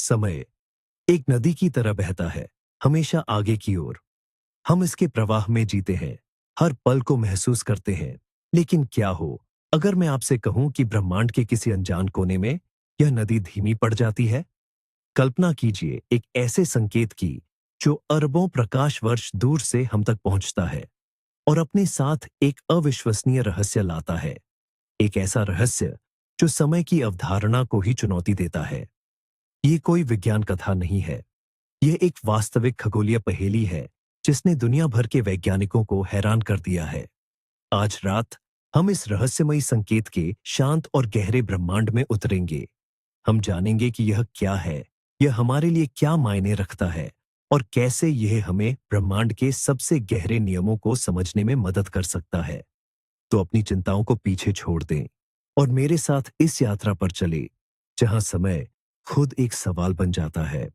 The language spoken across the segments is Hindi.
समय एक नदी की तरह बहता है, हमेशा आगे की ओर। हम इसके प्रवाह में जीते हैं, हर पल को महसूस करते हैं। लेकिन क्या हो अगर मैं आपसे कहूं कि ब्रह्मांड के किसी अनजान कोने में यह नदी धीमी पड़ जाती है? कल्पना कीजिए एक ऐसे संकेत की जो अरबों प्रकाश वर्ष दूर से हम तक पहुंचता है और अपने साथ एक अविश्वसनीय रहस्य लाता है। एक ऐसा रहस्य जो समय की अवधारणा को ही चुनौती देता है। ये कोई विज्ञान कथा नहीं है, यह एक वास्तविक खगोलीय पहेली है जिसने दुनिया भर के वैज्ञानिकों को हैरान कर दिया है। आज रात हम इस रहस्यमयी संकेत के शांत और गहरे ब्रह्मांड में उतरेंगे। हम जानेंगे कि यह क्या है, यह हमारे लिए क्या मायने रखता है और कैसे यह हमें ब्रह्मांड के सबसे गहरे नियमों को समझने में मदद कर सकता है। तो अपनी चिंताओं को पीछे छोड़ दें और मेरे साथ इस यात्रा पर चले जहां समय खुद एक सवाल बन जाता है।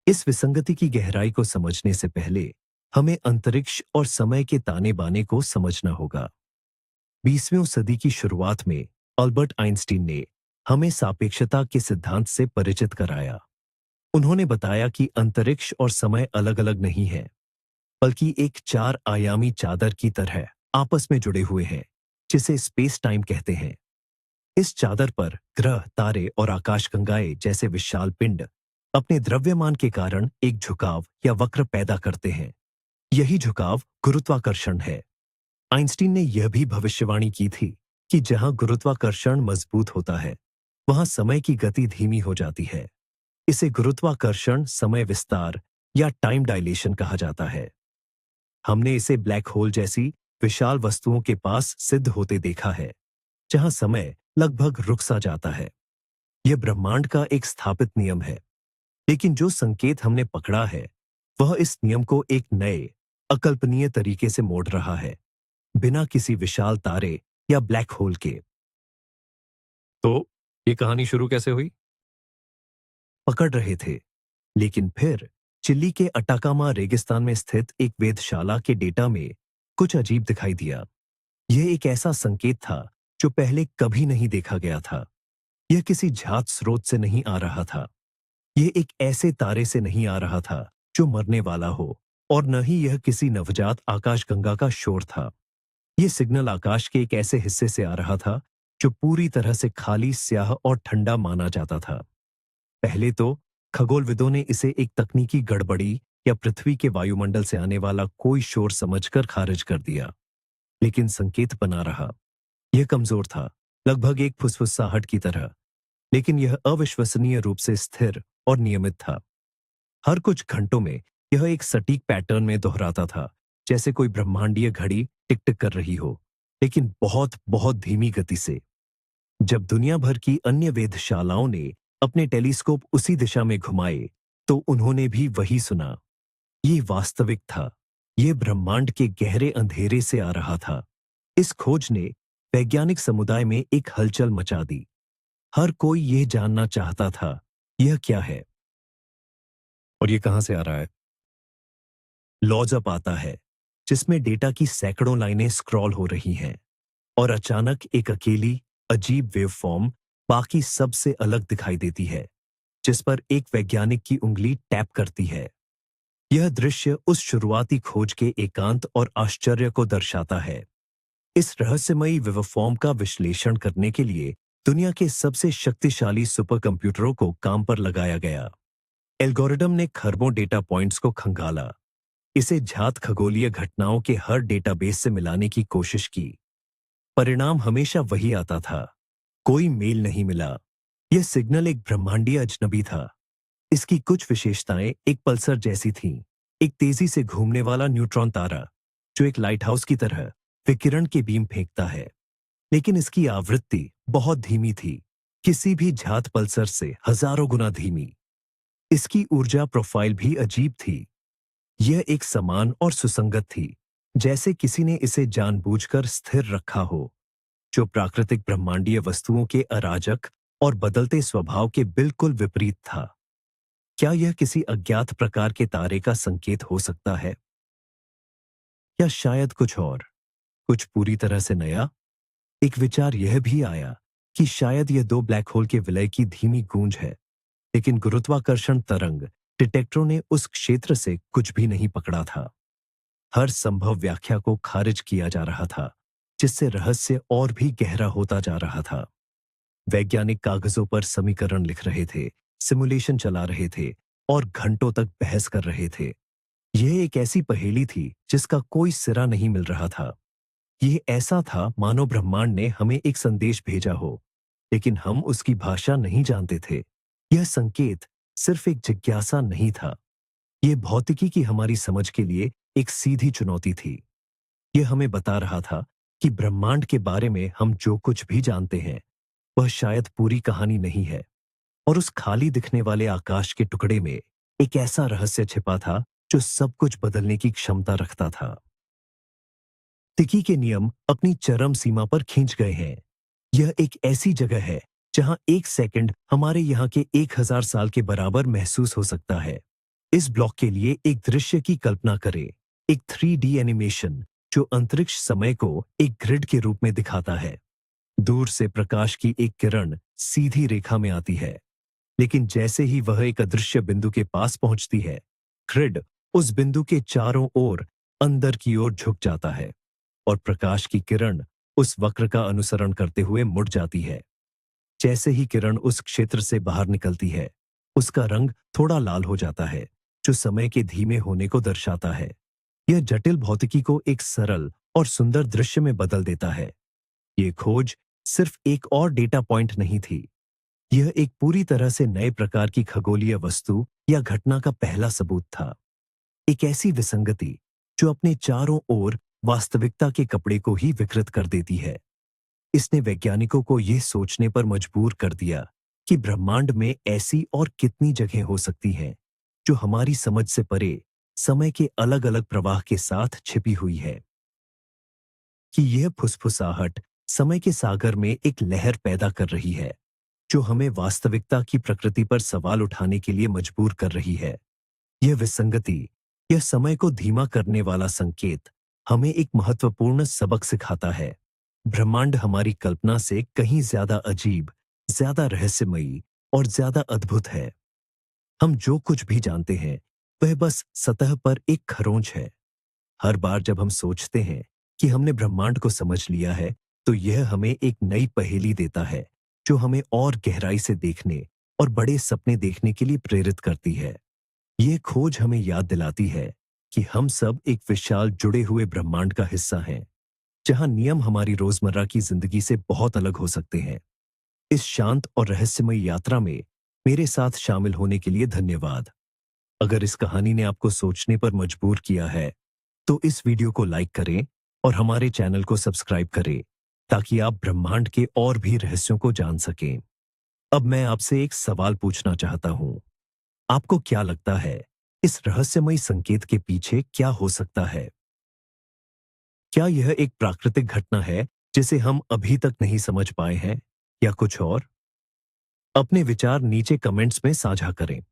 इस विसंगति की गहराई को समझने से पहले हमें अंतरिक्ष और समय के ताने बाने को समझना होगा। 20वीं सदी की शुरुआत में अल्बर्ट आइंस्टीन ने हमें सापेक्षता के सिद्धांत से परिचित कराया। उन्होंने बताया कि अंतरिक्ष और समय अलग अलग नहीं है, बल्कि एक 4 आयामी चादर की तरह आपस में जुड़े हुए हैं, जिसे स्पेस टाइम कहते हैं। इस चादर पर ग्रह, तारे और आकाशगंगाएं जैसे विशाल पिंड अपने द्रव्यमान के कारण एक झुकाव या वक्र पैदा करते हैं। यही झुकाव गुरुत्वाकर्षण है। आइंस्टीन ने यह भी भविष्यवाणी की थी कि जहां गुरुत्वाकर्षण मजबूत होता है, वहां समय की गति धीमी हो जाती है। इसे गुरुत्वाकर्षण समय विस्तार या टाइम डायलेशन कहा जाता है। हमने इसे ब्लैक होल जैसी विशाल वस्तुओं के पास सिद्ध होते देखा है, जहां समय लगभग रुक सा जाता है। यह ब्रह्मांड का एक स्थापित नियम है, लेकिन जो संकेत हमने पकड़ा है वह इस नियम को एक नए, अकल्पनीय तरीके से मोड़ रहा है, बिना किसी विशाल तारे या ब्लैक होल के। तो ये कहानी शुरू कैसे हुई? पकड़ रहे थे, लेकिन फिर चिली के अटाकामा रेगिस्तान में स्थित एक वेधशाला के डेटा में कुछ अजीब दिखाई दिया। यह एक ऐसा संकेत था जो पहले कभी नहीं देखा गया था। यह किसी ज्ञात स्रोत से नहीं आ रहा था। यह एक ऐसे तारे से नहीं आ रहा था जो मरने वाला हो, और न ही यह किसी नवजात आकाशगंगा का शोर था। यह सिग्नल आकाश के एक ऐसे हिस्से से आ रहा था जो पूरी तरह से खाली, स्याह और ठंडा माना जाता था। पहले तो खगोलविदों ने इसे एक तकनीकी गड़बड़ी या पृथ्वी के वायुमंडल से आने वाला कोई शोर समझकर खारिज कर दिया, लेकिन संकेत बना रहा। यह कमजोर था, लगभग एक फुसफुसाहट की तरह, लेकिन यह अविश्वसनीय रूप से स्थिर और नियमित था। हर कुछ घंटों में यह एक सटीक पैटर्न में दोहराता था, जैसे कोई ब्रह्मांडीय घड़ी टिक टिक कर रही हो, लेकिन बहुत बहुत धीमी गति से। जब दुनिया भर की अन्य वेधशालाओं ने अपने टेलीस्कोप उसी दिशा में घुमाए, तो उन्होंने भी वही सुना। ये वास्तविक था, ये ब्रह्मांड के गहरे अंधेरे से आ रहा था। इस खोज ने वैज्ञानिक समुदाय में एक हलचल मचा दी। हर कोई यह जानना चाहता था, यह क्या है और ये कहां से आ रहा है। लॉजअप आता है, जिसमें डेटा की सैकड़ों लाइनें स्क्रॉल हो रही हैं, और अचानक एक अकेली अजीब वेवफॉर्म बाकी सबसे अलग दिखाई देती है, जिस पर एक वैज्ञानिक की उंगली टैप करती है। यह दृश्य उस शुरुआती खोज के एकांत और आश्चर्य को दर्शाता है। इस रहस्यमयी वेवफॉर्म का विश्लेषण करने के लिए दुनिया के सबसे शक्तिशाली सुपर कंप्यूटरों को काम पर लगाया गया। एल्गोरिदम ने खरबों डेटा पॉइंट्स को खंगाला, इसे ज्ञात खगोलीय घटनाओं के हर डेटाबेस से मिलाने की कोशिश की। परिणाम हमेशा वही आता था, कोई मेल नहीं मिला। यह सिग्नल एक ब्रह्मांडीय अजनबी था। इसकी कुछ विशेषताएं एक पल्सर जैसी थीं, एक तेजी से घूमने वाला न्यूट्रॉन तारा जो एक लाइटहाउस की तरह विकिरण के बीम फेंकता है, लेकिन इसकी आवृत्ति बहुत धीमी थी, किसी भी ज्ञात पल्सर से हजारों गुना धीमी। इसकी ऊर्जा प्रोफाइल भी अजीब थी। यह एक समान और सुसंगत थी, जैसे किसी ने इसे जानबूझकर स्थिर रखा हो, जो प्राकृतिक ब्रह्मांडीय वस्तुओं के अराजक और बदलते स्वभाव के बिल्कुल विपरीत था। क्या यह किसी अज्ञात प्रकार के तारे का संकेत हो सकता है, या शायद कुछ और, कुछ पूरी तरह से नया? एक विचार यह भी आया कि शायद यह दो ब्लैक होल के विलय की धीमी गूंज है, लेकिन गुरुत्वाकर्षण तरंग डिटेक्टरों ने उस क्षेत्र से कुछ भी नहीं पकड़ा था। हर संभव व्याख्या को खारिज किया जा रहा था, जिससे रहस्य और भी गहरा होता जा रहा था। वैज्ञानिक कागजों पर समीकरण लिख रहे थे, सिमुलेशन चला रहे थे और घंटों तक बहस कर रहे थे। यह एक ऐसी पहेली थी जिसका कोई सिरा नहीं मिल रहा था। यह ऐसा था मानो ब्रह्मांड ने हमें एक संदेश भेजा हो, लेकिन हम उसकी भाषा नहीं जानते थे। यह संकेत सिर्फ एक जिज्ञासा नहीं था, यह भौतिकी की हमारी समझ के लिए एक सीधी चुनौती थी। यह हमें बता रहा था कि ब्रह्मांड के बारे में हम जो कुछ भी जानते हैं, वह शायद पूरी कहानी नहीं है, और उस खाली दिखने वाले आकाश के टुकड़े में एक ऐसा रहस्य छिपा था जो सब कुछ बदलने की क्षमता रखता था। तिकी के नियम अपनी चरम सीमा पर खींच गए हैं। यह एक ऐसी जगह है जहां एक सेकंड हमारे यहाँ के 1000 साल के बराबर महसूस हो सकता है। इस ब्लॉक के लिए एक दृश्य की कल्पना करें, एक 3D एनिमेशन जो अंतरिक्ष समय को एक ग्रिड के रूप में दिखाता है। दूर से प्रकाश की एक किरण सीधी रेखा में आती है, लेकिन जैसे ही वह एक अदृश्य बिंदु के पास पहुंचती है, ग्रिड उस बिंदु के चारों ओर अंदर की ओर झुक जाता है और प्रकाश की किरण उस वक्र का अनुसरण करते हुए मुड़ जाती है। जैसे ही किरण उस क्षेत्र से बाहर निकलती है, उसका रंग थोड़ा लाल हो जाता है, जो समय के धीमे होने को दर्शाता है। यह जटिल भौतिकी को एक सरल और सुंदर दृश्य में बदल देता है। यह खोज सिर्फ एक और डेटा पॉइंट नहीं थी, यह एक पूरी तरह से नए प्रकार की खगोलीय वस्तु या घटना का पहला सबूत था। एक ऐसी विसंगति जो अपने चारों ओर वास्तविकता के कपड़े को ही विकृत कर देती है। इसने वैज्ञानिकों को यह सोचने पर मजबूर कर दिया कि ब्रह्मांड में ऐसी और कितनी जगहें हो सकती हैं जो हमारी समझ से परे समय के अलग अलग प्रवाह के साथ छिपी हुई है। कि यह फुसफुसाहट समय के सागर में एक लहर पैदा कर रही है जो हमें वास्तविकता की प्रकृति पर सवाल उठाने के लिए मजबूर कर रही है। यह विसंगति, यह समय को धीमा करने वाला संकेत हमें एक महत्वपूर्ण सबक सिखाता है। ब्रह्मांड हमारी कल्पना से कहीं ज्यादा अजीब, ज्यादा रहस्यमयी और ज्यादा अद्भुत है। हम जो कुछ भी जानते हैं वह बस सतह पर एक खरोंच है। हर बार जब हम सोचते हैं कि हमने ब्रह्मांड को समझ लिया है, तो यह हमें एक नई पहेली देता है जो हमें और गहराई से देखने और बड़े सपने देखने के लिए प्रेरित करती है। यह खोज हमें याद दिलाती है कि हम सब एक विशाल जुड़े हुए ब्रह्मांड का हिस्सा हैं, जहां नियम हमारी रोजमर्रा की जिंदगी से बहुत अलग हो सकते हैं। इस शांत और रहस्यमयी यात्रा में मेरे साथ शामिल होने के लिए धन्यवाद। अगर इस कहानी ने आपको सोचने पर मजबूर किया है, तो इस वीडियो को लाइक करें और हमारे चैनल को सब्सक्राइब करें, ताकि आप ब्रह्मांड के और भी रहस्यों को जान सकें। अब मैं आपसे एक सवाल पूछना चाहता हूं। आपको क्या लगता है, इस रहस्यमयी संकेत के पीछे क्या हो सकता है? क्या यह एक प्राकृतिक घटना है जिसे हम अभी तक नहीं समझ पाए हैं, या कुछ और? अपने विचार नीचे कमेंट्स में साझा करें।